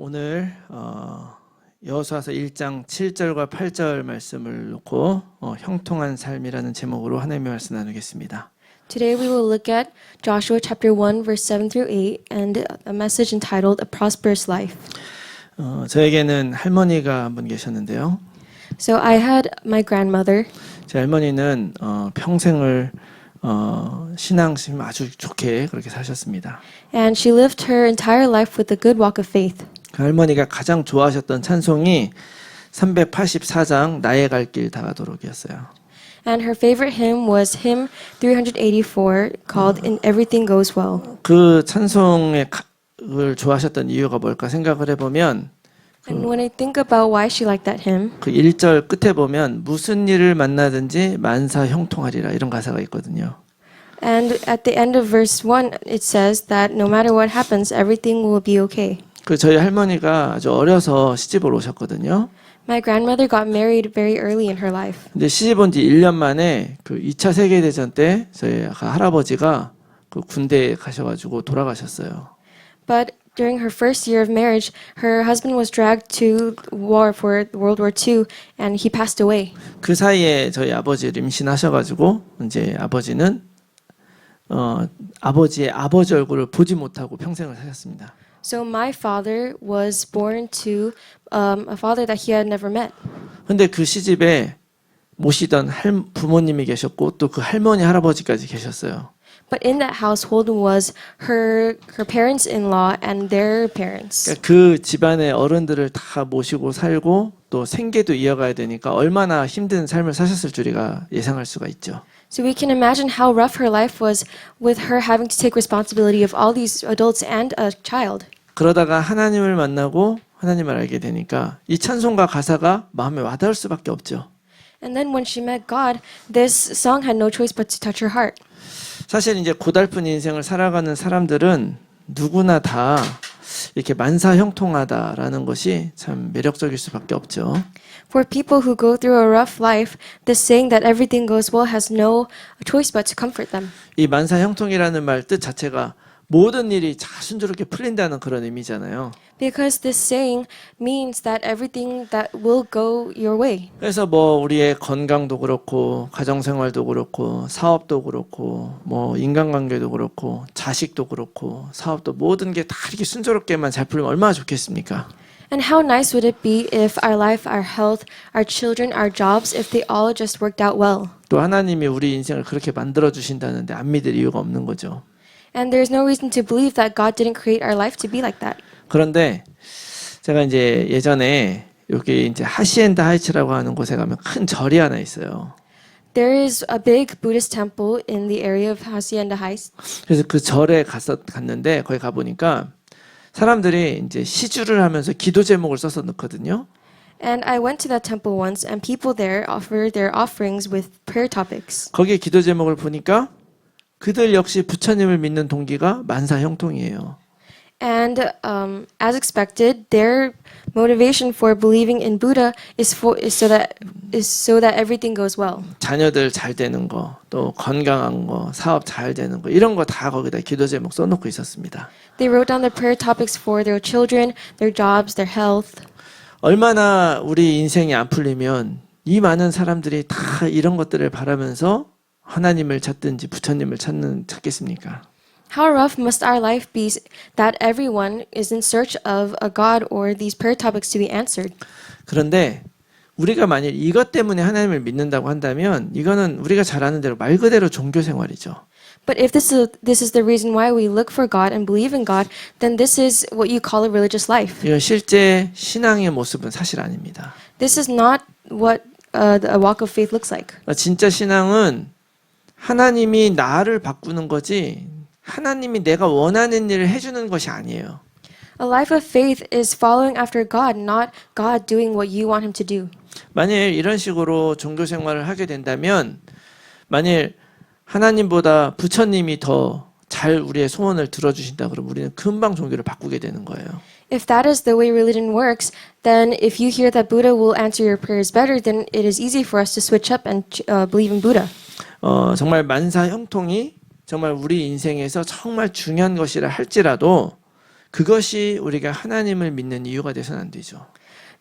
오늘 여호수아서 1장 7절과 8절 말씀을 놓고 형통한 삶이라는 제목으로 하나님의 말씀 나누겠습니다. Today we will look at Joshua chapter 1 verse 7 through 8 and a message entitled A Prosperous Life. 저에게는 할머니가 한 분 계셨는데요. So I had my grandmother. 제 할머니는 평생을 신앙심 아주 좋게 그렇게 사셨습니다. And she lived her entire life with a good walk of faith. 그 할머니가 가장 좋아하셨던 찬송이 384장 나의 갈 길 다가도록이었어요. And her favorite hymn was hymn 384 called In Everything Goes Well. 그 찬송을 좋아하셨던 이유가 뭘까 생각을 해보면 And when I think about why she liked that hymn, 그 1절 끝에 보면 무슨 일을 만나든지 만사 형통하리라 이런 가사가 있거든요. and at the end of verse 1 it says that no matter what happens, everything will be okay. 그 저희 할머니가 아주 어려서 시집을 오셨거든요. My grandmother got married very early in her life. 근데 시집 온 지 1년 만에 그 2차 세계대전 때 저희 할아버지가 그 군대에 가셔가지고 돌아가셨어요. But during her first year of marriage, her husband was dragged to war for World War II, and he passed away. 그 사이에 저희 아버지를 임신하셔가지고 이제 아버지는 아버지의 아버지 얼굴을 보지 못하고 평생을 사셨습니다. So my father was born to a father that he had never met. 근데 그 시집에 모시던 부모님이 계셨고 또 그 할머니 할아버지까지 계셨어요. But in that household was her parents-in-law and their parents. 그러니까 그 집안의 어른들을 다 모시고 살고 또 생계도 이어가야 되니까 얼마나 힘든 삶을 사셨을 줄이가 예상할 수가 있죠. So we can imagine how rough her life was with her having to take responsibility of all these adults and a child. 그러다가 하나님을 만나고 하나님을 알게 되니까 이 찬송가 가사가 마음에 와닿을 수밖에 없죠. And then when she met God, this song had no choice but to touch her heart. 사실 이제 고달픈 인생을 살아가는 사람들은 누구나 다 이렇게 만사 형통하다라는 것이 참 매력적일 수밖에 없죠. For people who go through a rough life, this saying that everything goes well has no choice but to comfort them. 이 만사 형통이라는 말 뜻 자체가 모든 일이 순조롭게 풀린다는 그런 의미잖아요. Because this saying means that everything that will go your way. 그래서 뭐 우리의 건강도 그렇고 가정생활도 그렇고 사업도 그렇고 뭐 인간관계도 그렇고 자식도 그렇고 사업도 모든 게 다 이렇게 순조롭게만 잘 풀리면 얼마나 좋겠습니까? And how nice would it be if our life, our health, our children, our jobs, if they all just worked out well? 또 하나님이 우리 인생을 그렇게 만들어 주신다는데 안 믿을 이유가 없는 거죠. And there's no reason to believe that God didn't create our life to be like that. 그런데 제가 이제 예전에 여기 이제 하시엔다 하이츠라고 하는 곳에 가면 큰 절이 하나 있어요. There is a big Buddhist temple in the area of Hacienda Heights. 그래서 그 절에 갔는데 거기 가 보니까 사람들이 이제 시주를 하면서 기도 제목을 써서 넣거든요. And I went to that temple once, and people there offer their offerings with prayer topics. 거기에 기도 제목을 보니까 그들 역시 부처님을 믿는 동기가 만사 형통이에요. And as expected, their motivation for believing in Buddha is so that everything goes well. 자녀들 잘 되는 거, 또 건강한 거, 사업 잘 되는 거 이런 거 다 거기다 기도 제목 써놓고 있었습니다. They wrote down the prayer topics for their children, their jobs, their health. 얼마나 우리 인생이 안 풀리면 이 많은 사람들이 다 이런 것들을 바라면서 하나님을 찾든지 부처님을 찾겠습니까? How rough must our life be that everyone is in search of a God or these prayer topics to be answered? 그런데 우리가 만일 이것 때문에 하나님을 믿는다고 한다면 이거는 우리가 잘 아는 대로 말 그대로 종교 생활이죠. But if this is the reason why we look for God and believe in God, then this is what you call a religious life. 이건 실제 신앙의 모습은 사실 아닙니다. This is not what a walk of faith looks like. 진짜 신앙은 하나님이 나를 바꾸는 거지 하나님이 내가 원하는 일을 해주는 것이 아니에요. A life of faith is following after God, not God doing what you want him to do. 만일 이런 식으로 종교 생활을 하게 된다면 만일 하나님보다 부처님이 더 잘 우리의 소원을 들어주신다 그러면 우리는 금방 종교를 바꾸게 되는 거예요. If that is the way religion works, then if you hear that Buddha will answer your prayers better, then it is easy for us to switch up and believe in Buddha. 정말 만사 형통이 정말 우리 인생에서 정말 중요한 것이라 할지라도 그것이 우리가 하나님을 믿는 이유가 돼서는 안 되죠.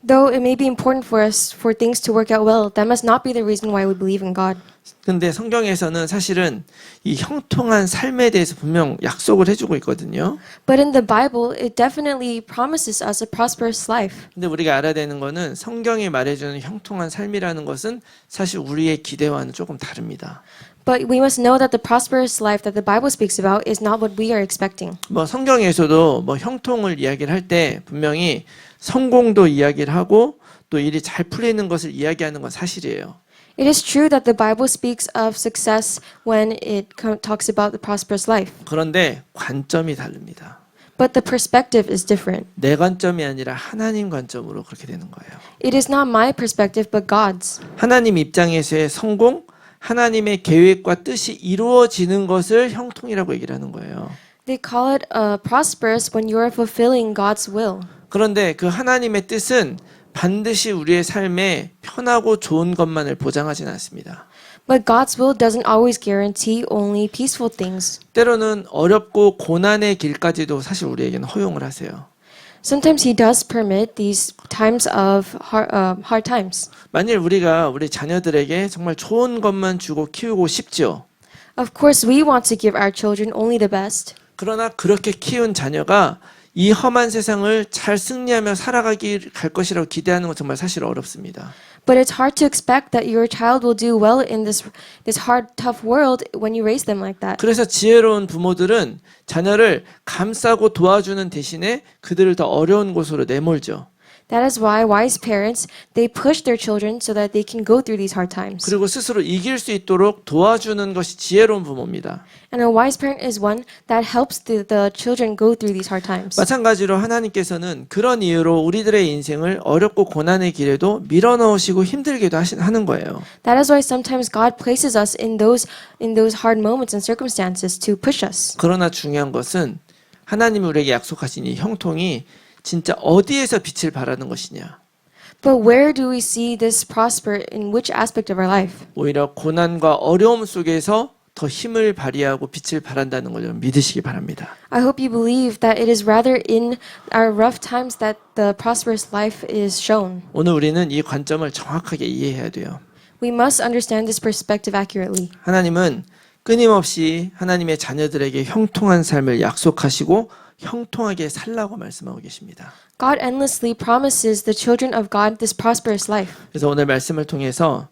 Though it may be important for us for things to work out well, that must not be the reason why we believe in God. 근데 성경에서는 사실은 이 형통한 삶에 대해서 분명 약속을 해주고 있거든요. But in the Bible, it definitely promises us a prosperous life. 근데 우리가 알아야 되는 거는 성경이 말해주는 형통한 삶이라는 것은 사실 우리의 기대와는 조금 다릅니다. But we must know that the prosperous life that the Bible speaks about is not what we are expecting. 뭐 성경에서도 뭐 형통을 이야기를 할 때 분명히 성공도 이야기를 하고 또 일이 잘 풀리는 것을 이야기하는 건 사실이에요. It is true that the Bible speaks of success when it talks about the prosperous life. 그런데 관점이 다릅니다. But the perspective is different. 내 관점이 아니라 하나님 관점으로 그렇게 되는 거예요. It is not my perspective, but God's. 하나님 입장에서의 성공, 하나님의 계획과 뜻이 이루어지는 것을 형통이라고 얘기를 하는 거예요. They call it prosperous when you are fulfilling God's will. 그런데 그 하나님의 뜻은 반드시 우리의 삶에 편하고 좋은 것만을 보장하지는 않습니다. But God's will doesn't always guarantee only peaceful things. 때로는 어렵고 고난의 길까지도 사실 우리에게는 허용을 하세요. Sometimes He does permit these times of hard times. 만일 우리가 우리 자녀들에게 정말 좋은 것만 주고 키우고 싶죠. Of course, we want to give our children only the best. 그러나 그렇게 키운 자녀가 이 험한 세상을 잘 승리하며 살아가길 갈 것이라고 기대하는 건 정말 사실 어렵습니다. But it's hard to expect that your child will do well in this hard, tough world when you raise them like that. 그래서 지혜로운 부모들은 자녀를 감싸고 도와주는 대신에 그들을 더 어려운 곳으로 내몰죠. That is why wise parents, they push their children so that they can go through these hard times. 그리고 스스로 이길 수 있도록 도와주는 것이 지혜로운 부모입니다. And a wise parent is one that helps the children go through these hard times. 마찬가지로 하나님께서는 그런 이유로 우리들의 인생을 어렵고 고난의 길에도 밀어넣으시고 힘들게도 하는 거예요. That is why sometimes God places us in those hard moments and circumstances to push us. 그러나 중요한 것은 하나님이 우리에게 약속하신 이 형통이 진짜 어디에서 빛을 발하는 것이냐. But where do we see this prosper in which aspect of our life? 오히려 고난과 어려움 속에서 더 힘을 발휘하고 빛을 발한다는 걸 좀 믿으시기 바랍니다. I hope you believe that it is rather in our rough times that the prosperous life is shown. 오늘 우리는 이 관점을 정확하게 이해해야 돼요. We must understand this perspective accurately. 하나님은 끊임없이 하나님의 자녀들에게 형통한 삶을 약속하시고 형통하게 살라고 말씀하고 계십니다. God endlessly promises the children of God this prosperous life. 그래서 오늘 말씀을 통해서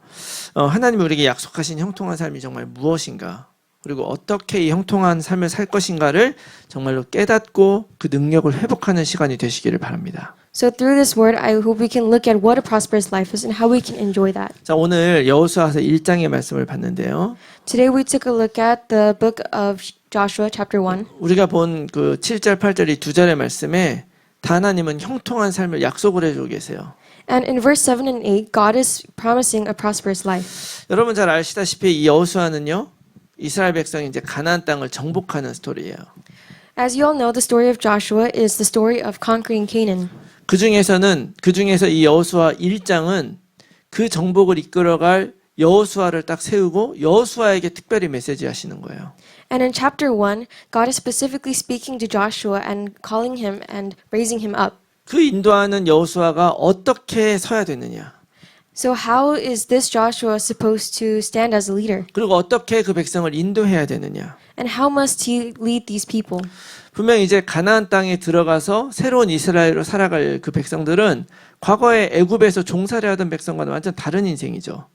하나님이 우리에게 약속하신 형통한 삶이 정말 무엇인가, 그리고 어떻게 이 형통한 삶을 살 것인가를 정말로 깨닫고 그 능력을 회복하는 시간이 되시기를 바랍니다. So through this word, I hope we can look at what a prosperous life is and how we can enjoy that. 자, 오늘 여호수아서 1장의 말씀을 봤는데요. Today we took a look at the book of Joshua chapter 1. 우리가 본 그 7절, 8절 이 두 절의 말씀에 다 하나님은 형통한 삶을 약속을 해주고 계세요. And in verse 7 and 8, God is promising a prosperous life. 여러분 잘 아시다시피 이 여호수아는요, 이스라엘 백성이 이제 가나안 땅을 정복하는 스토리예요. As you all know, the story of Joshua is the story of conquering Canaan. 그 중에서 이 여호수아 1장은 그 정복을 이끌어갈 여호수아를 딱 세우고 여호수아에게 특별히 메시지 하시는 거예요. And in chapter 1, God is specifically speaking to Joshua and calling him and raising him up. 그 인도하는 여호수아가 어떻게 서야 되느냐, So how is this Joshua supposed to stand as a leader? 그리고 어떻게 그 백성을 인도해야 되느냐. And how must he lead these people? 분명 이제 가나안 땅에 들어가서 새로운 이스라엘로 살아갈 그 백성들은 과거에 애굽에서 종살이 하던 백성과는 완전 다른 인생이죠.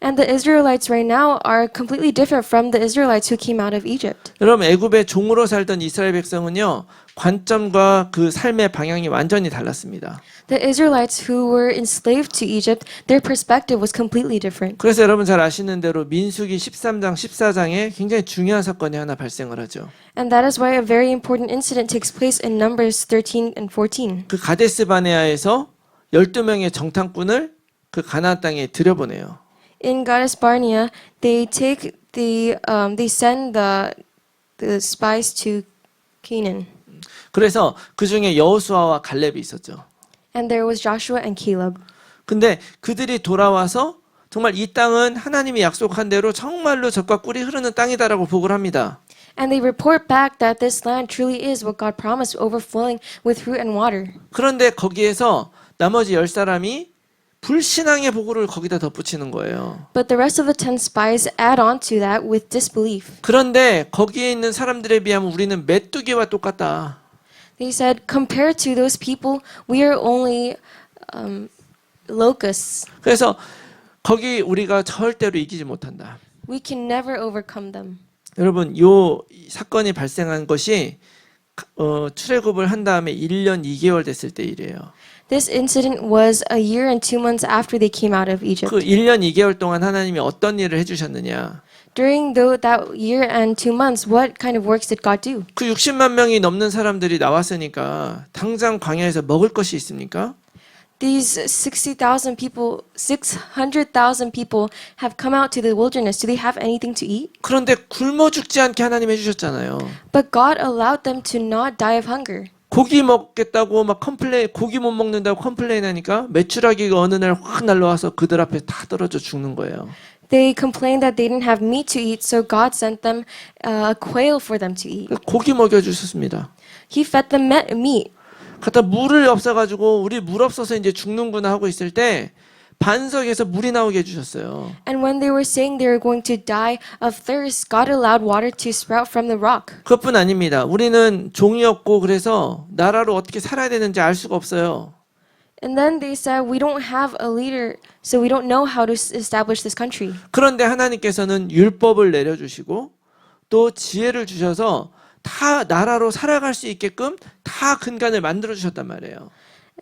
And the Israelites right now are completely different from the Israelites who came out of Egypt. 여러분, 애굽의 종으로 살던 이스라엘 백성은요, 관점과 그 삶의 방향이 완전히 달랐습니다. The Israelites who were enslaved to Egypt, their perspective was completely different. 그래서 여러분 잘 아시는 대로 민수기 13장, 14장에 굉장히 중요한 사건이 하나 발생을 하죠. And that is why a very important incident takes place in Numbers 13 and 14. 그 가데스 바네아에서 12명의 정탐꾼을 그 가나안 땅에 들여보내요. In Goddess Barnea, they send the spies to Canaan. 그래서 그 중에 여호수아와 갈렙이 있었죠. And there was Joshua and Caleb. 근데 그들이 돌아와서 정말 이 땅은 하나님이 약속한 대로 정말로 젖과 꿀이 흐르는 땅이다라고 보고를 합니다. And they report back that this land truly is what God promised, overflowing with fruit and water. 그런데 거기에서 나머지 10사람이 불신앙의 보고를 거기다 덧붙이는 거예요. But the rest of the 10 spies add on to that with disbelief. 그런데 거기에 있는 사람들에 비하면 우리는 메뚜기와 똑같다. They said, compared to those people, we are only locusts. 그래서 거기 우리가 절대로 이기지 못한다. We can never overcome them. 여러분, 요 사건이 발생한 것이 출애굽을 한 다음에 1년 2개월 됐을 때 일이에요. This incident was a year and 2 months after they came out of Egypt. 그 1년 2개월 동안 하나님이 어떤 일을 해주셨느냐? During that year and 2 months, what kind of works did God do? 그 60만 명이 넘는 사람들이 나왔으니까 당장 광야에서 먹을 것이 있습니까? These 60,000 people, 600,000 people have come out to the wilderness. Do they have anything to eat? 그런데 굶어 죽지 않게 하나님 해주셨잖아요. But God allowed them to not die of hunger. 고기 먹겠다고 막 고기 못 먹는다고 컴플레인하니까 메추라기가 어느 날 확 날라와서 그들 앞에 다 떨어져 죽는 거예요. They complained that they didn't have meat to eat, so God sent them a quail for them to eat. 고기 먹여주셨습니다. He fed them meat. 갖다 물을 없어가지고 우리 물 없어서 이제 죽는구나 하고 있을 때 반석에서 물이 나오게 해주셨어요. And when they were saying they were going to die of thirst, God allowed water to sprout from the rock. 그것뿐 아닙니다. 우리는 종이 없고 그래서 나라로 어떻게 살아야 되는지 알 수가 없어요. And then they said, we don't have a leader, so we don't know how to establish this country. 그런데 하나님께서는 율법을 내려주시고 또 지혜를 주셔서 다 나라로 살아갈 수 있게끔 다 근간을 만들어 주셨단 말이에요.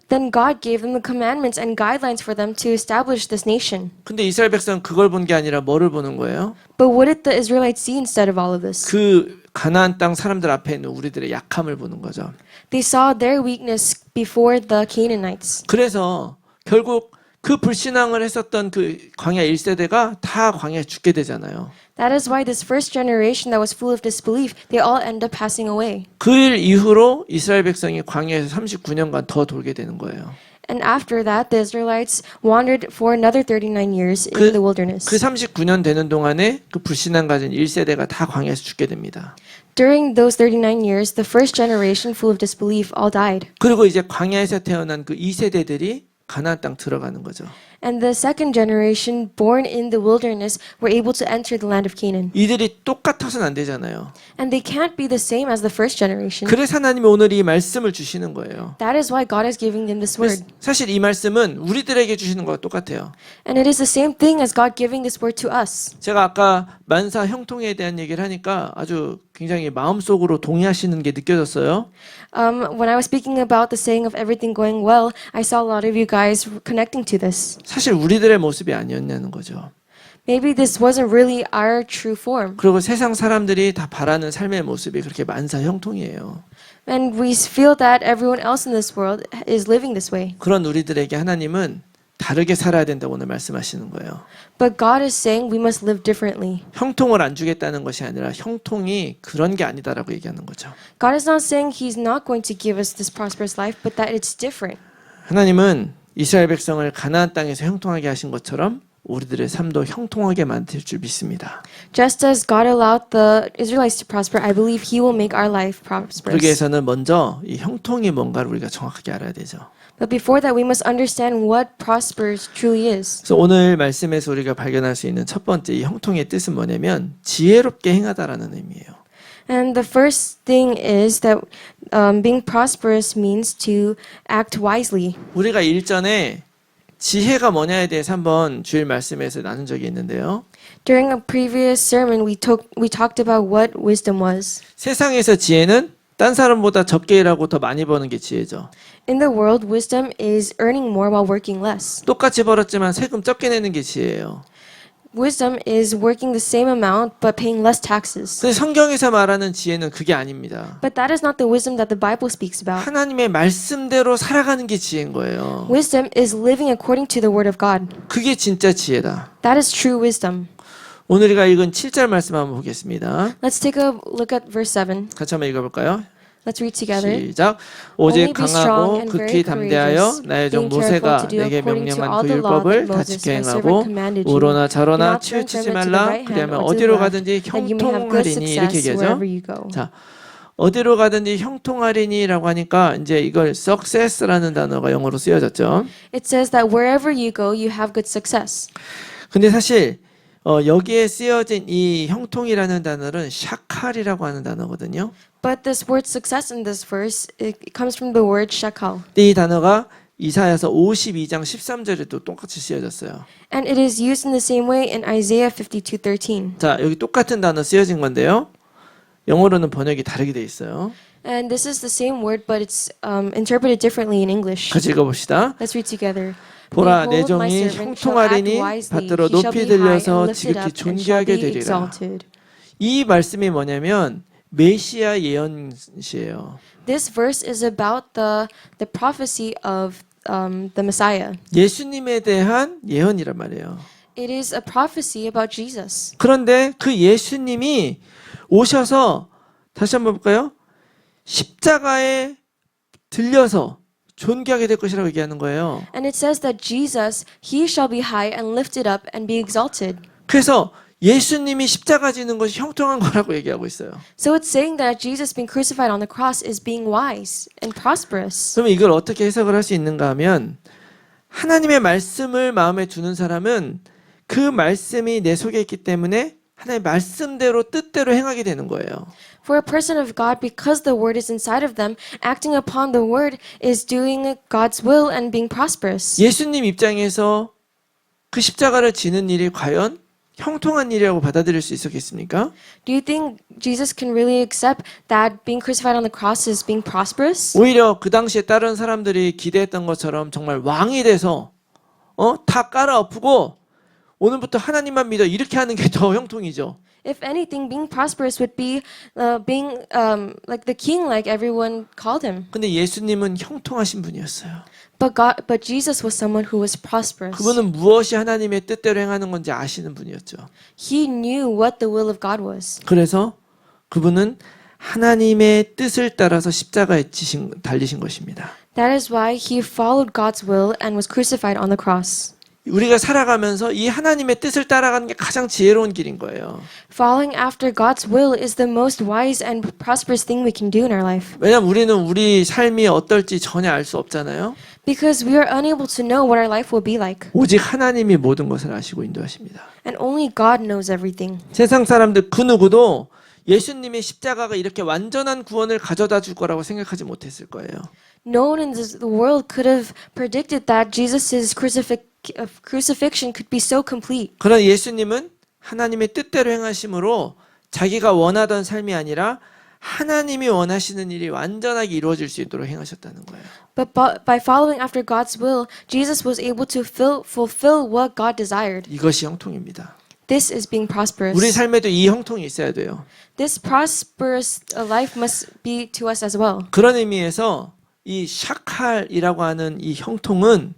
Then God gave them the commandments and guidelines for them to establish this nation. 근데 이스라엘 백성은 그걸 본 게 아니라 뭐를 보는 거예요? But what did the Israelites see instead of all of this? 그 가나안 땅 사람들 앞에 있는 우리들의 약함을 보는 거죠. They saw their weakness before the Canaanites. 그래서 결국 그 불신앙을 했었던 그 광야 1세대가 다 광야에 죽게 되잖아요. That is why this first generation that was full of disbelief, they all end up passing away. 그 일 이후로 이스라엘 백성이 광야에서 39년간 더 돌게 되는 거예요. And after that, the Israelites wandered for another 39 years in the wilderness. 그 39년 되는 동안에 그 불신앙 가진 1세대가 다 광야에서 죽게 됩니다. During those 39 years, the first generation full of disbelief all died. 그리고 이제 광야에서 태어난 그 2세대들이 가나안 땅 들어가는 거죠. And the second generation born in the wilderness were able to enter the land of Canaan. 이들이 똑같아서는 안 되잖아요. And they can't be the same as the first generation. 그래서 하나님이 오늘 이 말씀을 주시는 거예요. That is why God is giving them this word. 사실 이 말씀은 우리들에게 주시는 것과 똑같아요. And it is the same thing as God giving this word to us. 제가 아까 만사 형통에 대한 얘기를 하니까 아주 굉장히 마음속으로 동의하시는 게 느껴졌어요. When I was speaking about the saying of everything going well, I saw a lot of you guys connecting to this. 사실 우리들의 모습이 아니었냐는 거죠. Maybe this wasn't really our true form. 그리고 세상 사람들이 다 바라는 삶의 모습이 그렇게 만사 형통이에요. And we feel that everyone else in this world is living this way. 그런 우리들에게 하나님은 다르게 살아야 된다고 오늘 말씀하시는 거예요. But God is saying we must live differently. 형통을 안 주겠다는 것이 아니라 형통이 그런 게 아니다라고 얘기하는 거죠. God is not saying He's not going to give us this prosperous life, but that it's different. 하나님은 이스라엘 백성을 가나안 땅에서 형통하게 하신 것처럼 우리들의 삶도 형통하게 만들 줄 믿습니다. Just as God allowed the Israelites to prosper, I believe He will make our life 그러기 prosperous. 위해서는 먼저 이 형통이 뭔가를 우리가 정확하게 알아야 되죠. But before that, we must understand what prospers truly is. 그래서 오늘 말씀에서 우리가 발견할 수 있는 첫 번째 이 형통의 뜻은 뭐냐면 지혜롭게 행하다라는 의미예요. And the first thing is that being prosperous means to act wisely. 우리가 일전에 지혜가 뭐냐에 대해서 한번 주일 말씀에서 나눈 적이 있는데요. During a previous sermon, we talked about what wisdom was. 세상에서 지혜는 딴 사람보다 적게 일하고 더 많이 버는 게 지혜죠. In the world, wisdom is earning more while working less. 똑같이 벌었지만 세금 적게 내는 게 지혜예요. Wisdom is working the same amount but paying less taxes. 근데 성경에서 말하는 지혜는 그게 아닙니다. But that is not the wisdom that the Bible speaks about. 하나님의 말씀대로 살아가는 게 지혜인 거예요. Wisdom is living according to the word of God. 그게 진짜 지혜다. That is true wisdom. 오늘 우리가 읽은 7절 말씀 한번 보겠습니다. Let's take a look at verse 7. 같이 한번 읽어볼까요? Let's read together. 시작. 오직 Only be strong 강하고 and 극히 very 담대하여 courageous, 나의 종 being careful 모세가 to do 내게 according to 명령한 all 그 the law 율법을 that 다 Moses, 지켜 my servant, 행하고 commanded you. 우로나 Do 좌로나 not turn 치우치지 from it to the 말라. right hand 그리하면 or to the 어디로 left, 가든지 that you may have good 형통하리니 이렇게 success 얘기하죠. wherever you go. 자, 어디로 가든지 형통하리니라고 하니까 이제 이걸 success라는 단어가 영어로 쓰여졌죠. It says that wherever you go, you have good success. 근데 사실 여기에 쓰여진 이 형통이라는 단어는 샤칼이라고 하는 단어거든요. But this word success in this verse, it comes from the word shakal. 근데 이 단어가 이사야서 52장 13절에도 똑같이 쓰여졌어요. And it is used in the same way in Isaiah 52:13. 자, 여기 똑같은 단어 쓰여진 건데요. 영어로는 번역이 다르게 돼 있어요. And this is the same word, but it's interpreted differently in English. 같이 읽어봅시다. Let's read together. 보라, 내 Behold, my 종이 servant shall act 형통하리니 wisely. 밭으로 He shall 높이 be high and 들려서 lifted 지극히 up and shall 존귀하게 be 되리라. exalted. 이 말씀이 뭐냐면 메시아 예언시예요. This verse is about the prophecy of the Messiah. 예수님에 대한 예언이란 말이에요. It is a prophecy about Jesus. 그런데 그 예수님이 오셔서 다시 한번 볼까요? 십자가에 들려서 존귀하게 될 것이라고 얘기하는 거예요. And it says that Jesus, he shall be high and lifted up and be exalted. 그래서 예수님이 십자가 지는 것이 형통한 거라고 얘기하고 있어요. So it's saying that Jesus being crucified on the cross is being wise and prosperous. 그러면 이걸 어떻게 해석을 할 수 있는가 하면 하나님의 말씀을 마음에 두는 사람은 그 말씀이 내 속에 있기 때문에 하나님의 말씀대로 뜻대로 행하게 되는 거예요. For a person of God, because the word is inside of them, acting upon the word is doing God's will and being prosperous. 예수님 입장에서 그 십자가를 지는 일이 과연 형통한 일이라고 받아들일 수 있었겠습니까? Do you think Jesus can really accept that being crucified on the cross is being prosperous? 오히려 그 당시에 다른 사람들이 기대했던 것처럼 정말 왕이 돼서 다 깔아엎고 오늘부터 하나님만 믿어 이렇게 하는 게 더 형통이죠. If anything, being prosperous would be being like the king, like everyone called him. 근데 예수님은 형통하신 분이었어요. But Jesus was someone who was prosperous. 그분은 무엇이 하나님의 뜻대로 행하는 건지 아시는 분이었죠. He knew what the will of God was. 그래서 그분은 하나님의 뜻을 따라서 십자가에 달리신 것입니다. That is why he followed God's will and was crucified on the cross. 우리가 살아가면서 이 하나님의 뜻을 따라가는 게 가장 지혜로운 길인 거예요. Following after God's will is the most wise and prosperous thing we can do in our life. 왜냐하면 우리는 우리 삶이 어떨지 전혀 알 수 없잖아요. Because we are unable to know what our life will be like. 오직 하나님이 모든 것을 아시고 인도하십니다. And only God knows everything. 세상 사람들 그 누구도 예수님의 십자가가 이렇게 완전한 구원을 가져다 줄 거라고 생각하지 못했을 거예요. No one in the world could have predicted that Jesus' crucifixion could be so complete. 그러나 예수님은 하나님의 뜻대로 행하심으로 자기가 원하던 삶이 아니라 하나님이 원하시는 일이 완전하게 이루어질 수 있도록 행하셨다는 거예요. But by following after God's will, Jesus was able to fulfill what God desired. 이것이 형통입니다. This is being prosperous. 우리 삶에도 이 형통이 있어야 돼요. This prosperous life must be to us as well. 그런 의미에서 이 샤칼이라고 하는 이 형통은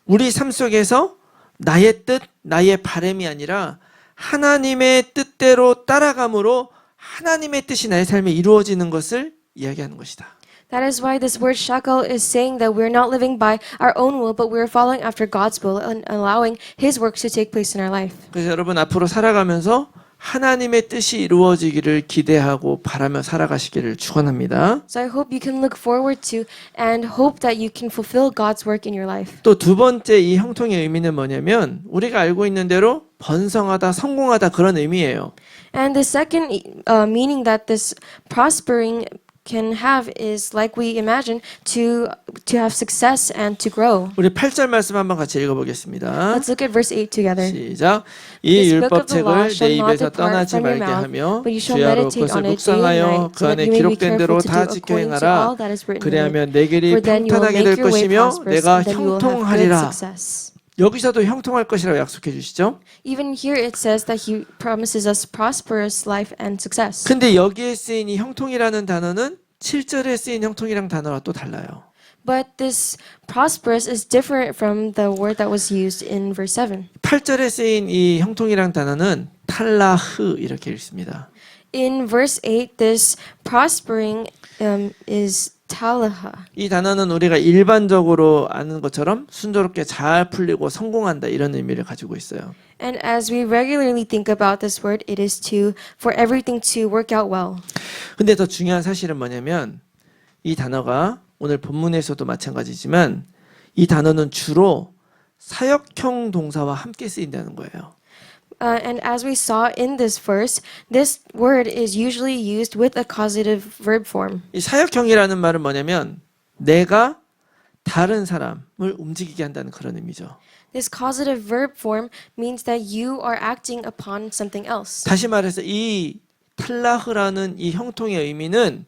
우리 삶 속에서 나의 뜻, 나의 바람이 아니라 하나님의 뜻대로 따라감으로 하나님의 뜻이 나의 삶에 이루어지는 것을 이야기하는 것이다. That is why this word shakal is saying that we're not living by our own will, but we're following after God's will and allowing His works to take place in our life. 그래서 여러분 앞으로 살아가면서 하나님의 뜻이 이루어지기를 기대하고 바라며 살아가시기를 축원합니다. So I hope you can look forward to and hope that you can fulfill God's work in your life. 또 두 번째 이 형통의 의미는 뭐냐면 우리가 알고 있는 대로 번성하다, 성공하다 그런 의미예요. And the second meaning that this prospering can have is like we imagine to have success and to grow. 우리 8절 말씀 한번 같이 읽어보겠습니다. Let's look at verse 8 together. 시작. 이 This book of the law 율법책을 내 shall not 입에서 depart 떠나지 from your 말게 mouth, 하며 but you shall 주야로 meditate 그것을 on it day and 묵상하여 night, 그 so that 안에 you may be 기록된 대로 careful to 다 do 지켜 according to 행하라. all that is written in it. 그래야면 내 길이 For then you will 평탄하게 될 make your way 것이며 prosperous, 내가 and then you will have good 형통하리라. success. 여기서도 형통할 것이라고 약속해 주시죠. Even here it says that He promises us prosperous life and success. 근데 여기에 쓰인 이 형통이라는 단어는 7절에 쓰인 형통이랑 단어가 또 달라요. But this prosperous is different from the word that was used in verse 7. 8절에 쓰인 이 형통이랑 단어는 탈라흐 이렇게 읽습니다. in verse 8, this prospering is talaha. 이 단어는 우리가 일반적으로 아는 것처럼 순조롭게 잘 풀리고 성공한다 이런 의미를 가지고 있어요. And as we regularly think about this word, it is for everything to work out well. 근데 더 중요한 사실은 뭐냐면 이 단어가 오늘 본문에서도 마찬가지지만 이 단어는 주로 사역형 동사와 함께 쓰인다는 거예요. And as we saw in this verse, this word is usually used with a causative verb form. 이 사역형이라는 말은 뭐냐면 내가 다른 사람을 움직이게 한다는 그런 의미죠. This causative verb form means that you are acting upon something else. 다시 말해서 이 탈라흐라는 이 형통의 의미는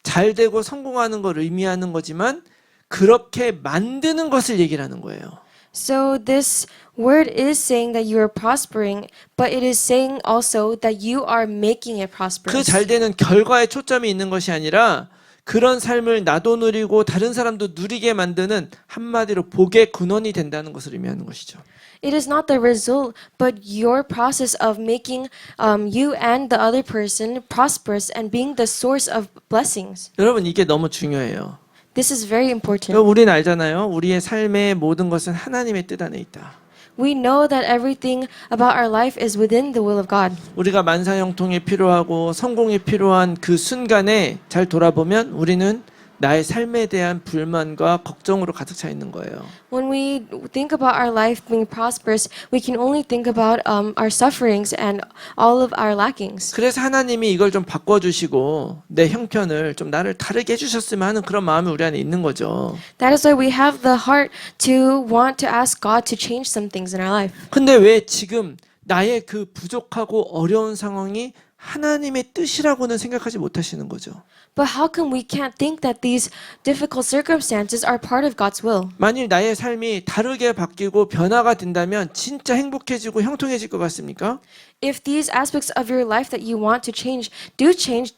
잘 되고 성공하는 걸 의미하는 거지만 그렇게 만드는 것을 얘기를 하는 거예요. So this word is saying that you are prospering, but it is saying also that you are making it 그 prosperous. 잘 되는 결과에 초점이 있는 것이 아니라 그런 삶을 나도 누리고 다른 사람도 누리게 만드는 한마디로 복의 근원이 된다는 것을 의미하는 것이죠. It is not the result, but your process of making you and the other person prosperous and being the source of blessings. 여러분 이게 너무 중요해요. This is very important. 우리는 알잖아요. 우리의 삶의 모든 것은 하나님의 뜻 안에 있다. We know that everything about our life is within the will of God. 우리가 만사형통이 필요하고 성공이 필요한 그 순간에 잘 돌아보면 우리는 나의 삶에 대한 불만과 걱정으로 가득 차 있는 거예요. When we think about our life being prosperous, we can only think about our sufferings and all of our lackings. 그래서 하나님이 이걸 좀 바꿔주시고 내 형편을 좀 나를 다르게 해주셨으면 하는 그런 마음이 우리 안에 있는 거죠. That is why we have the heart to want to ask God to change some things in our life. 근데 왜 지금 나의 그 부족하고 어려운 상황이 하나님의 뜻이라고는 생각하지 못하시는 거죠. But how come we can't think that these difficult circumstances are part of God's will? 만일 나의 삶이 다르게 바뀌고 변화가 된다면 진짜 행복해지고 형통해질 것 같습니까? If these aspects of your life that you want to change, do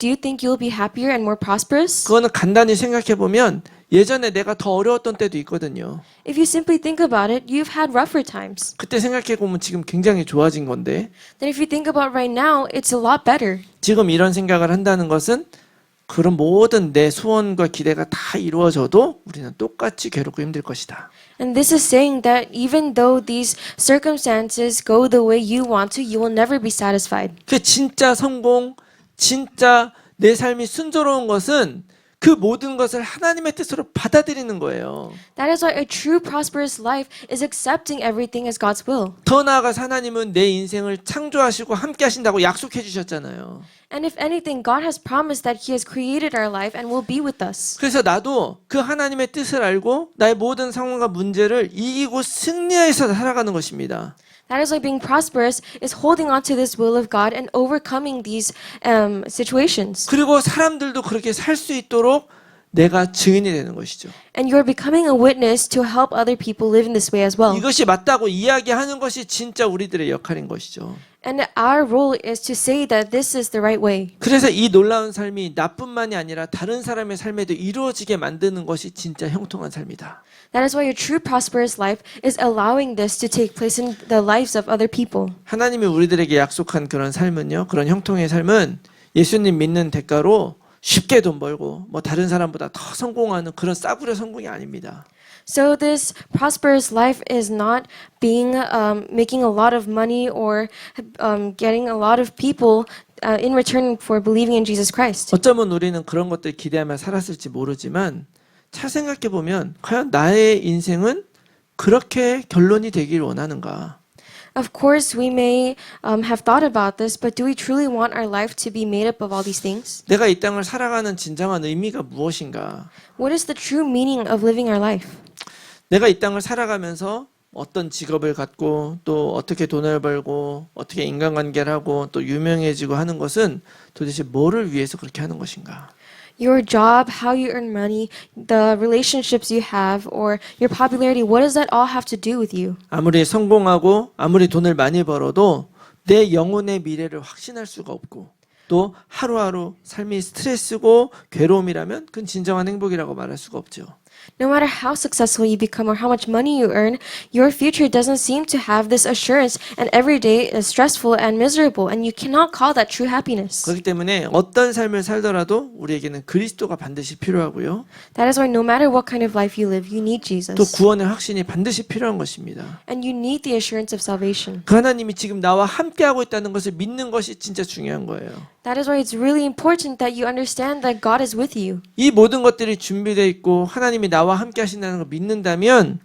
you think you'll be happier and more prosperous? 그거는 간단히 생각해 보면 예전에 내가 더 어려웠던 때도 있거든요. If you simply think about it, you've had rougher times. 그때 생각해 보면 지금 굉장히 좋아진 건데 Then if you think about right now, it's a lot better. 지금 이런 생각을 한다는 것은 그런 모든 내 소원과 기대가 다 이루어져도 우리는 똑같이 괴롭고 힘들 것이다. And this is saying that even though these circumstances go the way you want to, you will never be satisfied. 그 진짜 성공, 진짜 내 삶이 순조로운 것은 그 모든 것을 하나님의 뜻으로 받아들이는 거예요. That is why a true prosperous life is accepting everything as God's will. 더 나아가서 하나님은 내 인생을 창조하시고 함께 하신다고 약속해 주셨잖아요. And if anything, God has promised that He has created our life and will be with us. 그래서 나도 그 하나님의 뜻을 알고 나의 모든 상황과 문제를 이기고 승리해서 살아가는 것입니다. That is why being prosperous is holding on to this will of God and overcoming these situations. 그리고 사람들도 그렇게 살 수 있도록 내가 증인이 되는 것이죠. And you're becoming a witness to help other people live in this way as well. 이것이 맞다고 이야기하는 것이 진짜 우리들의 역할인 것이죠. And our role is to say that this is the right way. 그래서 이 놀라운 삶이 나뿐만이 아니라 다른 사람의 삶에도 이루어지게 만드는 것이 진짜 형통한 삶이다. That is why a true prosperous life is allowing this to take place in the lives of other people. 하나님이 우리들에게 약속한 그런 삶은요, 그런 형통의 삶은 예수님 믿는 대가로 쉽게 돈 벌고 뭐 다른 사람보다 더 성공하는 그런 싸구려 성공이 아닙니다. So this prosperous life is not being making a lot of money or getting a lot of people in return for believing in Jesus Christ. 어쩌면 우리는 그런 것들 기대하며 살았을지 모르지만 잘 생각해 보면 과연 나의 인생은 그렇게 결론이 되길 원하는가? Of course, we may have thought about this, but do we truly want our life to be made up of all these things? 내가 이 땅을 살아가는 진정한 의미가 무엇인가? What is the true meaning of living our life? 내가 이 땅을 살아가면서 어떤 직업을 갖고 또 어떻게 돈을 벌고 어떻게 인간관계를 하고 또 유명해지고 하는 것은 도대체 뭐를 위해서 그렇게 하는 것인가? Your job, how you earn money, the relationships you have, or your popularity, what does that all have to do with you? 아무리 성공하고 아무리 돈을 많이 벌어도 내 영혼의 미래를 확신할 수가 없고 또 하루하루 삶이 스트레스고 괴로움이라면 그건 진정한 행복이라고 말할 수가 없죠. No matter how successful you become or how much money you earn, your future doesn't seem to have this assurance, and every day is stressful and miserable, and you cannot call that true happiness. 그렇기 때문에 어떤 삶을 살더라도 우리에게는 그리스도가 반드시 필요하고요. That is why no matter what kind of life you live, you need Jesus. 또 구원의 확신이 반드시 필요한 것입니다. And you need the assurance of salvation. 그 하나님이 지금 나와 함께하고 있다는 것을 믿는 것이 진짜 중요한 거예요. That is why it's really important that you understand that God is with you. 이 모든 것들이 준비되어 있고 하나님이 나와 함께 하신다는 걸 믿는다면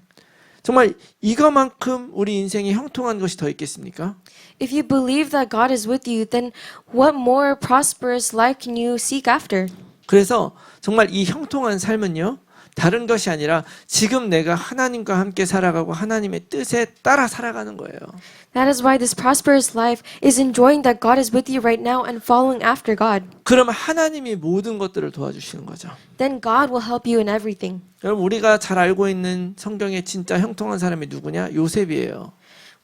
정말 이거만큼 우리 인생에 형통한 것이 더 있겠습니까? If you believe that God is with you, then what more prosperous life can you seek after? 그래서 정말 이 형통한 삶은요, 다른 것이 아니라 지금 내가 하나님과 함께 살아가고 하나님의 뜻에 따라 살아가는 거예요. That is why this prosperous life is enjoying that God is with you right now and following after God. 그러면 하나님이 모든 것들을 도와주시는 거죠. Then God will help you in everything. 여러분, 우리가 잘 알고 있는 성경의 진짜 형통한 사람이 누구냐? 요셉이에요.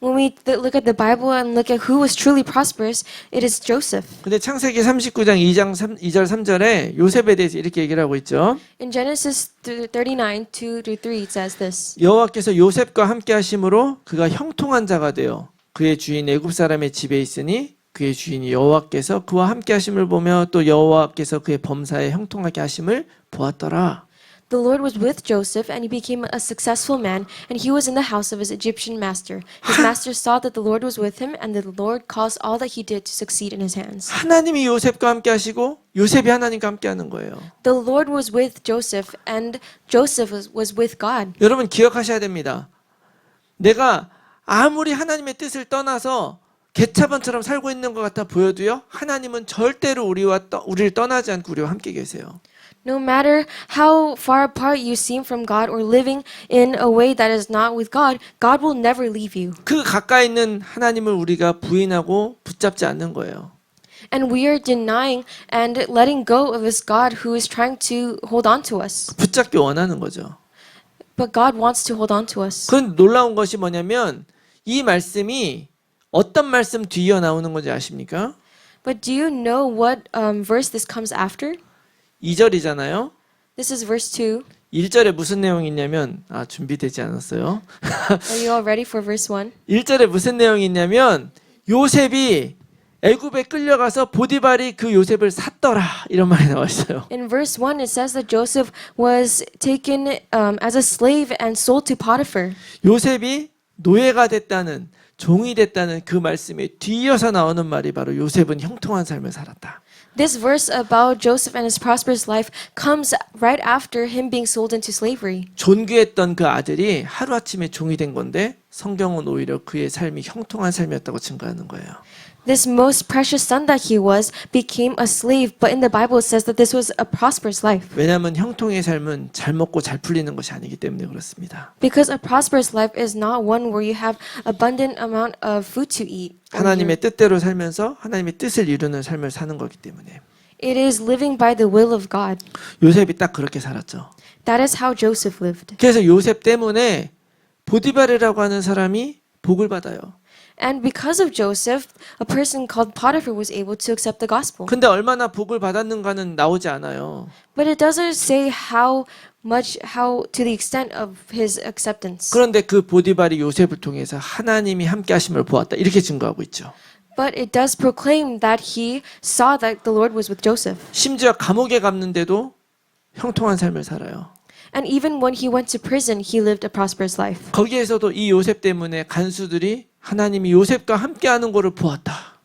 When we look at the Bible and look at who was truly prosperous, it is Joseph. 근데 창세기 39장 2절 3절에 요셉에 대해서 이렇게 얘기를 하고 있죠. In Genesis 39, 2-3, it says this. 여호와께서 요셉과 함께 하심으로 그가 형통한 자가 되어 그의 주인 애굽 사람의 집에 있으니 그의 주인이 여호와께서 그와 함께 하심을 보며 또 여호와께서 그의 범사에 형통하게 하심을 보았더라. The Lord was with Joseph, and he became a successful man, and he was in the house of his Egyptian master. His master saw that the Lord was with him, and the Lord caused all that he did to succeed in his hands. 하나님이 요셉과 함께 하시고 요셉이 하나님과 함께 하는 거예요. The Lord was with Joseph, and Joseph was with God. 여러분 기억하셔야 됩니다. 내가 아무리 하나님의 뜻을 떠나서 개차반처럼 살고 있는 것 같아 보여도요, 하나님은 절대로 우리를 떠나지 않고 우리와 함께 계세요. No matter how far apart you seem from God or living in a way that is not with God, God will never leave you. 그 가까이 있는 하나님을 우리가 부인하고 붙잡지 않는 거예요. And we are denying and letting go of this God who is trying to hold on to us. 붙잡기 원하는 거죠. But God wants to hold on to us. 그런 놀라운 것이 뭐냐면 이 말씀이 어떤 말씀 뒤이어 나오는 건지 아십니까? But do you know what verse this comes after? 2절이잖아요. This is verse 2. 1절에 무슨 내용이 있냐면 준비되지 않았어요. Are you all ready for verse 1? 1절에 무슨 내용이 있냐면 요셉이 애굽에 끌려가서 보디발이 그 요셉을 샀더라 이런 말이 나와 있어요. In verse 1 it says that Joseph was taken as a slave and sold to Potiphar. 요셉이 노예가 됐다는, 종이 됐다는 그 말씀에 뒤이어서 나오는 말이 바로 요셉은 형통한 삶을 살았다. This verse about Joseph and his prosperous life comes right after him being sold into slavery. 존귀했던 그 아들이 하루아침에 종이 된 건데 성경은 오히려 그의 삶이 형통한 삶이었다고 증거하는 거예요. This most precious son that he was became a slave, but in the Bible it says that this was a prosperous life. 왜냐하면 형통의 삶은 잘 먹고 잘 풀리는 것이 아니기 때문에 그렇습니다. Because a prosperous life is not one where you have abundant amount of food to eat. 하나님의 뜻대로 살면서 하나님의 뜻을 이루는 삶을 사는 거기 때문에 It is living by the will of God. 요셉이 딱 그렇게 살았죠. That is how Joseph lived. 그래서 요셉 때문에 보디발이라고 하는 사람이 복을 받아요. And because of Joseph, a person called Potiphar was able to accept the gospel. 근데 얼마나 복을 받았는가는 나오지 않아요. But it doesn't say how to the extent of his acceptance. 그런데 그 보디발이 요셉을 통해서 하나님이 함께 하심을 보았다. 이렇게 증거하고 있죠. But it does proclaim that he saw that the Lord was with Joseph. 심지어 감옥에 갔는데도 형통한 삶을 살아요. And even when he went to prison, he lived a prosperous life. 거기에서도 이 요셉 때문에 간수들이 하나님이 요셉과 함께하는 것을 보았다.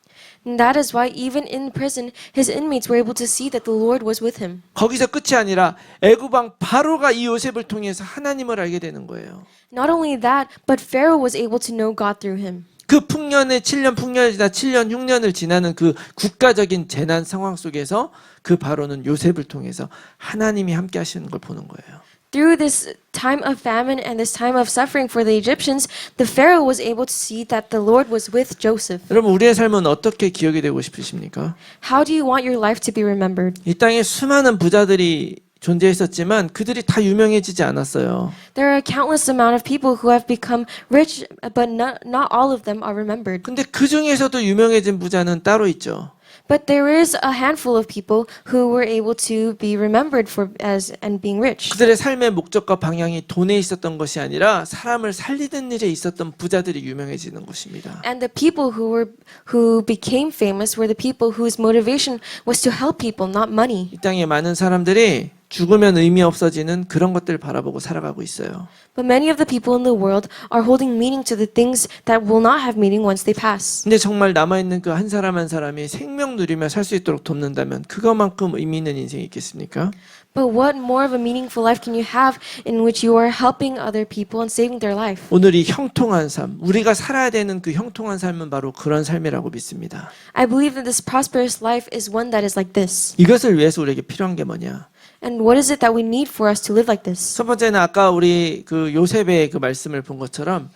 And that is why even in prison, his inmates were able to see that the Lord was with him. 거기서 끝이 아니라 애굽 왕 바로가 이 요셉을 통해서 하나님을 알게 되는 거예요. Not only that, but Pharaoh was able to know God through him. 그 풍년의 7년 풍년이 지나 7년 흉년을 지나는 그 국가적인 재난 상황 속에서 그 바로는 요셉을 통해서 하나님이 함께 하시는 걸 보는 거예요. Through this time of famine and this time of suffering for the Egyptians, the Pharaoh was able to see that the Lord was with Joseph. 여러분 우리의 삶은 어떻게 기억이 되고 싶으십니까? How do you want your life to be remembered? 이 땅에 수많은 부자들이 존재했었지만 그들이 다 유명해지지 않았어요. There are a countless amount of people who have become rich, but not all of them are remembered. 근데 그 중에서도 유명해진 부자는 따로 있죠. But there is a handful of people who were able to be remembered for as and being rich. 그들의 삶의 목적과 방향이 돈에 있었던 것이 아니라 사람을 살리는 일에 있었던 부자들이 유명해지는 것입니다. And the people who became famous were the people whose motivation was to help people, not money. 이 땅에 많은 사람들이 죽으면 의미 없어지는 그런 것들을 바라보고 살아가고 있어요. But many of the people in the world are holding meaning to the things that will not have meaning once they pass. 근데 정말 남아있는 그 한 사람 한 사람이 생명 누리며 살 수 있도록 돕는다면 그거만큼 의미 있는 인생이 있겠습니까? But what more of a meaningful life can you have in which you are helping other people and saving their life? 오늘 이 형통한 삶, 우리가 살아야 되는 그 형통한 삶은 바로 그런 삶이라고 믿습니다. I believe that this prosperous life is one that is like this. 이것을 위해서 우리에게 필요한 게 뭐냐? And what is it that we need for us to live like this? 첫 번째는 아까 우리 그 요셉의 그 말씀을 본 것처럼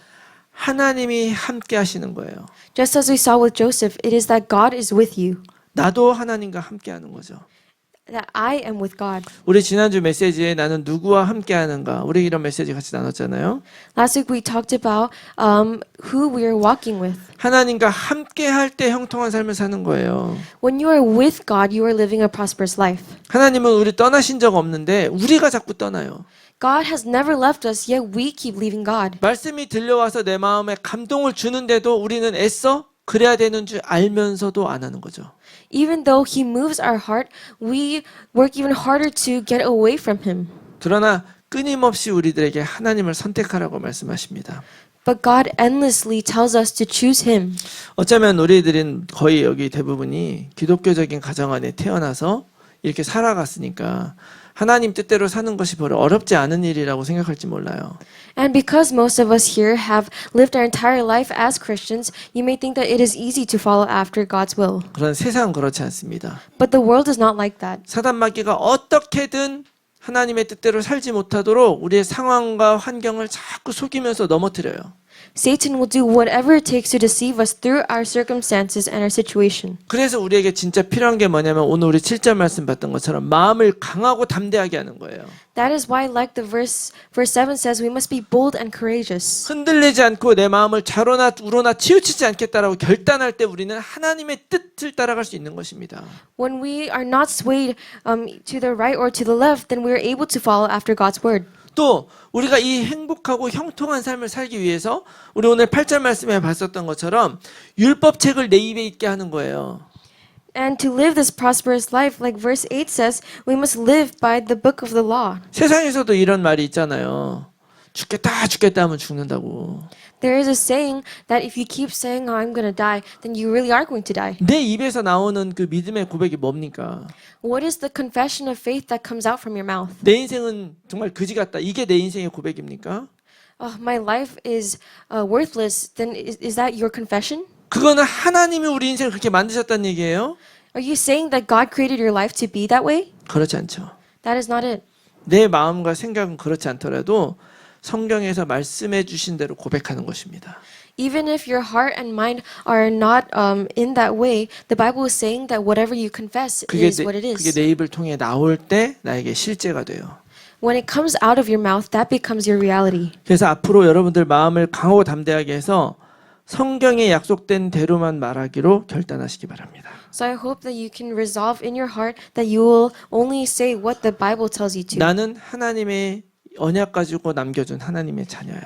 하나님이 함께 하시는 거예요. Just as we saw with Joseph, it is that God is with you, 나도 하나님과 함께 하는 거죠. that I am with God. 우리 지난주 메시지에 나는 누구와 함께 하는가? 우리 이런 메시지 같이 나눴잖아요. Last week we talked about who we are walking with. 하나님과 함께 할 때 형통한 삶을 사는 거예요. When you are with God, you are living a prosperous life. 하나님은 우리 떠나신 적 없는데 우리가 자꾸 떠나요. God has never left us, yet we keep leaving God. 말씀이 들려와서 내 마음에 감동을 주는데도 우리는 애써 그래야 되는 줄 알면서도 안 하는 거죠. Even though He moves our heart, we work even harder to get away from Him. 그러나 끊임없이 우리들에게 하나님을 선택하라고 말씀하십니다. But God endlessly tells us to choose Him. 어쩌면 우리들은 거의 여기 대부분이 기독교적인 가정 안에 태어나서 이렇게 살아갔으니까 하나님 뜻대로 사는 것이 별로 어렵지 않은 일이라고 생각할지 몰라요. And because most of us here have lived our entire life as Christians, you may think that it is easy to follow after God's will. 그런 세상은 그렇지 않습니다. But the world is not like that. 사단 마귀가 어떻게든 하나님의 뜻대로 살지 못하도록 우리의 상황과 환경을 자꾸 속이면서 넘어뜨려요. Satan will do whatever it takes to deceive us through our circumstances and our situation. 그래서 우리에게 진짜 필요한 게 뭐냐면 오늘 우리 7절 말씀 봤던 것처럼 마음을 강하고 담대하게 하는 거예요. That is why, like the verse 7 says, we must be bold and courageous. 흔들리지 않고 내 마음을 좌로나 우로나 치우치지 않겠다라고 결단할 때 우리는 하나님의 뜻을 따라갈 수 있는 것입니다. When we are not swayed to the right or to the left, then we are able to follow after God's word. 또 우리가 이 행복하고 형통한 삶을 살기 위해서 우리 오늘 8절 말씀에 봤었던 것처럼 율법책을 내 입에 있게 하는 거예요. And to live this prosperous life, like verse 8 says, we must live by the book of the law. 세상에서도 이런 말이 있잖아요. 죽겠다 하면 죽는다고. There is a saying that if you keep saying, "Oh, I'm going to die," then you really are going to die. 내 입에서 나오는 그 믿음의 고백이 뭡니까? What is the confession of faith that comes out from your mouth? 내 인생은 정말 그지 같다. 이게 내 인생의 고백입니까? Oh, my life is worthless. Then is that your confession? 그거는 하나님이 우리 인생을 그렇게 만드셨다는 얘기예요? Are you saying that God created your life to be that way? 그렇지 않죠. That is not it. 내 마음과 생각은 그렇지 않더라도 성경에서 말씀해 주신 대로 고백하는 것입니다. Even if your heart and mind are not in that way, the Bible is saying that whatever you confess is what it 그게 is. 내 입을 통해 나올 때 나에게 실제가 돼요. When it comes out of your mouth, that becomes your reality. 그래서 앞으로 여러분들 마음을 강하고 담대하게 해서 성경에 약속된 대로만 말하기로 결단하시기 바랍니다. So I hope that you can resolve in your heart that you will only say what the Bible tells you to. 나는 하나님의 언약 가지고 남겨준 하나님의 자녀야.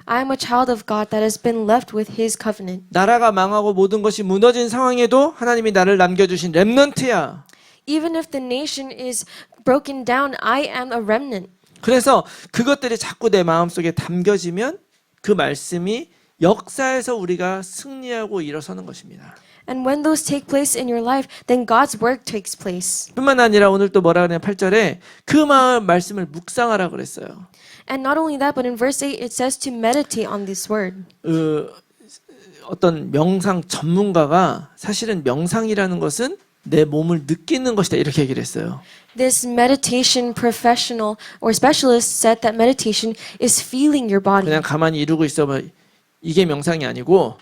I am a child of God that has been left with His covenant. 나라가 망하고 모든 것이 무너진 상황에도 하나님이 나를 남겨주신 렘넌트야. Even if the nation is broken down, I am a remnant. 그래서 그것들이 자꾸 내 마음속에 담겨지면 그 말씀이 역사에서 우리가 승리하고 일어서는 것입니다. And when those take place in your life, then God's work takes place. 뿐만 아니라 오늘 또 뭐라 그러냐 8절에 그 말씀을 묵상하라 그랬어요. And not only that, but in verse 8 it says to meditate on this word. 어떤 명상 전문가가 사실은 명상이라는 것은 내 몸을 느끼는 것이다 이렇게 얘기를 했어요. This meditation professional or specialist said that meditation is feeling your body. 그냥 가만히 이러고 있어봐 이게 명상이 아니고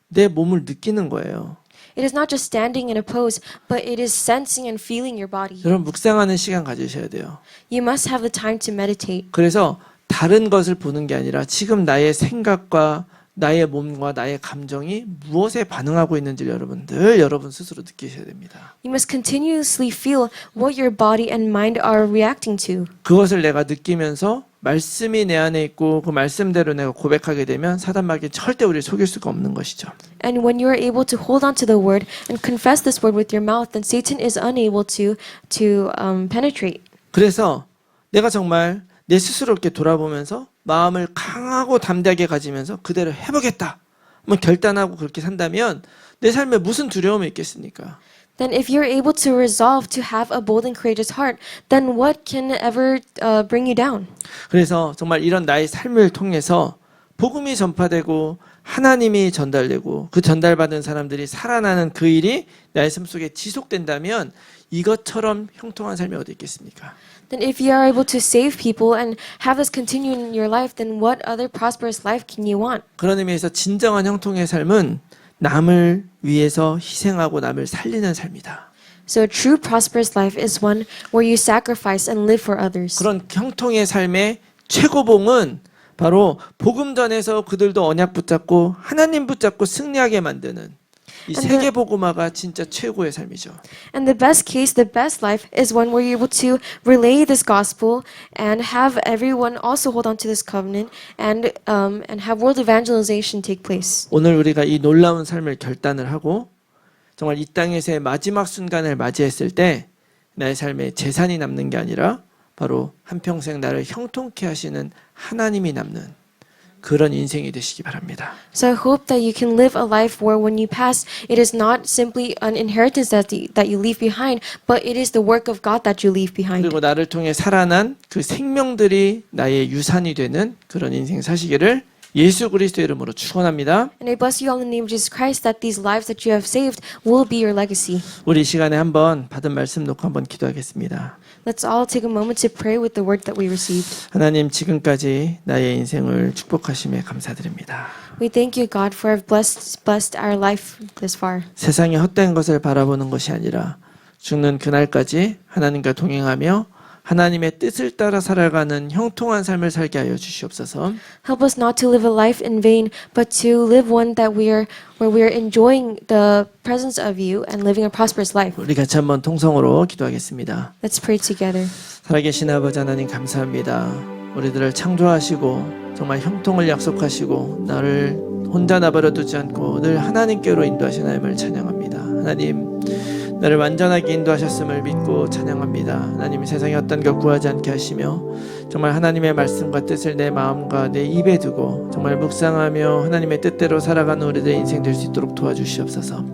내 몸을 느끼는 거예요. It is not just standing in a pose, but it is sensing and feeling your body. 여러분 묵상하는 시간 가지셔야 돼요. You must have the time to meditate. 그래서 다른 것을 보는 게 아니라 지금 나의 생각과 나의 몸과 나의 감정이 무엇에 반응하고 있는지 여러분 스스로 느끼셔야 됩니다. You must continuously feel what your body and mind are reacting to. 그것을 내가 느끼면서 말씀이 내 안에 있고 그 말씀대로 내가 고백하게 되면 사단마귀 절대 우리를 속일 수가 없는 것이죠. And when you are able to hold on to the word and confess this word with your mouth, then Satan is unable to penetrate. 그래서 내가 정말 내 스스로 이렇게 돌아보면서 마음을 강하고 담대하게 가지면서 그대로 해보겠다. 뭐 결단하고 그렇게 산다면 내 삶에 무슨 두려움이 있겠습니까? Then if you're able to resolve to have a bold and courageous heart, then what can ever bring you down? 그래서 정말 이런 나의 삶을 통해서 복음이 전파되고 하나님이 전달되고 그 전달받은 사람들이 살아나는 그 일이 나의 삶 속에 지속된다면 이것처럼 형통한 삶이 어디 있겠습니까? Then if you are able to save people and have this continue in your life, then what other prosperous life can you want? 그런 의미에서 진정한 형통의 삶은 남을 위해서 희생하고 남을 살리는 삶이다. So true prosperous life is one where you sacrifice and live for others. 그런 형통의 삶의 최고봉은 바로 복음 전에서 그들도 언약 붙잡고 하나님 붙잡고 승리하게 만드는 이 세계 복음화가 진짜 최고의 삶이죠. And the best case, the best life is one where you're able to relay this gospel and have everyone also hold on to this covenant and have world evangelization take place. 오늘 우리가 이 놀라운 삶을 결단을 하고 정말 이 땅에서의 마지막 순간을 맞이했을 때 나의 삶에 재산이 남는 게 아니라 바로 한평생 나를 형통케 하시는 하나님이 남는 그런 인생이 되시기 바랍니다. So I hope that you can live a life where when you pass, it is not simply an inheritance that you leave behind, but it is the work of God that you leave behind. 그리고 나를 통해 살아난 그 생명들이 나의 유산이 되는 그런 인생 사시기를 예수 그리스도의 이름으로 축원합니다. And I bless you all in the name of Jesus Christ that these lives that you have saved will be your legacy. 우리 이 시간에 한번 받은 말씀 놓고 한번 기도하겠습니다. Let's all take a moment to pray with the word that we received. 하나님 지금까지 나의 인생을 축복하심에 감사드립니다. We thank you, God, for have blessed our life this far. 세상의 헛된 것을 바라보는 것이 아니라 죽는 그날까지 하나님과 동행하며 하나님의 뜻을 따라 살아가는 형통한 삶을 살게 하여 주시옵소서. Help us not to live a life in vain, but to live one that where we are enjoying the presence of you and living a prosperous life. 우리 같이 한번 통성으로 기도하겠습니다. Let's pray together. 살아계신 아버지 하나님 감사합니다. 우리들을 창조하시고 정말 형통을 약속하시고 나를 혼자 나버려 두지 않고 늘 하나님께로 인도하신 하나님을 찬양합니다. 하나님 나를 완전하게 인도하셨음을 믿고 찬양합니다. 하나님이 세상에 어떤 것 구하지 않게 하시며 정말 하나님의 말씀과 뜻을 내 마음과 내 입에 두고 정말 묵상하며 하나님의 뜻대로 살아가는 우리들의 인생 될 수 있도록 도와주시옵소서.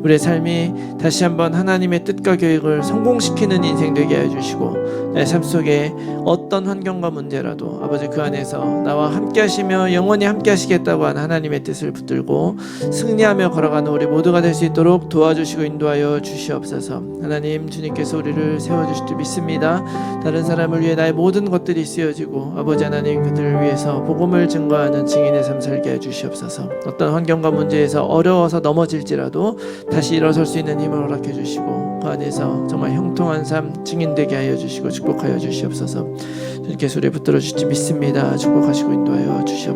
우리의 삶이 다시 한번 하나님의 뜻과 계획을 성공시키는 인생 되게 해주시고 내 삶 속에 어떤 환경과 문제라도 아버지 그 안에서 나와 함께 하시며 영원히 함께 하시겠다고 하는 하나님의 뜻을 붙들고 승리하며 걸어가는 우리 모두가 될 수 있도록 도와주시고 인도하여 주시옵소서. 하나님 주님께서 우리를 세워주실 줄 믿습니다. 다른 사람을 위해 나의 모든 것들이 쓰여지고 아버지 하나님 그들을 위해서 복음을 증거하는 증인의 삶 살게 해주시옵소서. 어떤 환경과 문제에서 어려워서 넘어질지라도 다시 일어설 수 있는 힘을 허락해 주시고 그 안에서 정말 형통한 삶 증인되게 하여 주시고 축복하여 주시옵소서. 주님께서 우리 붙들어 주실지 믿습니다. 축복하시고 인도하여 주시옵소서.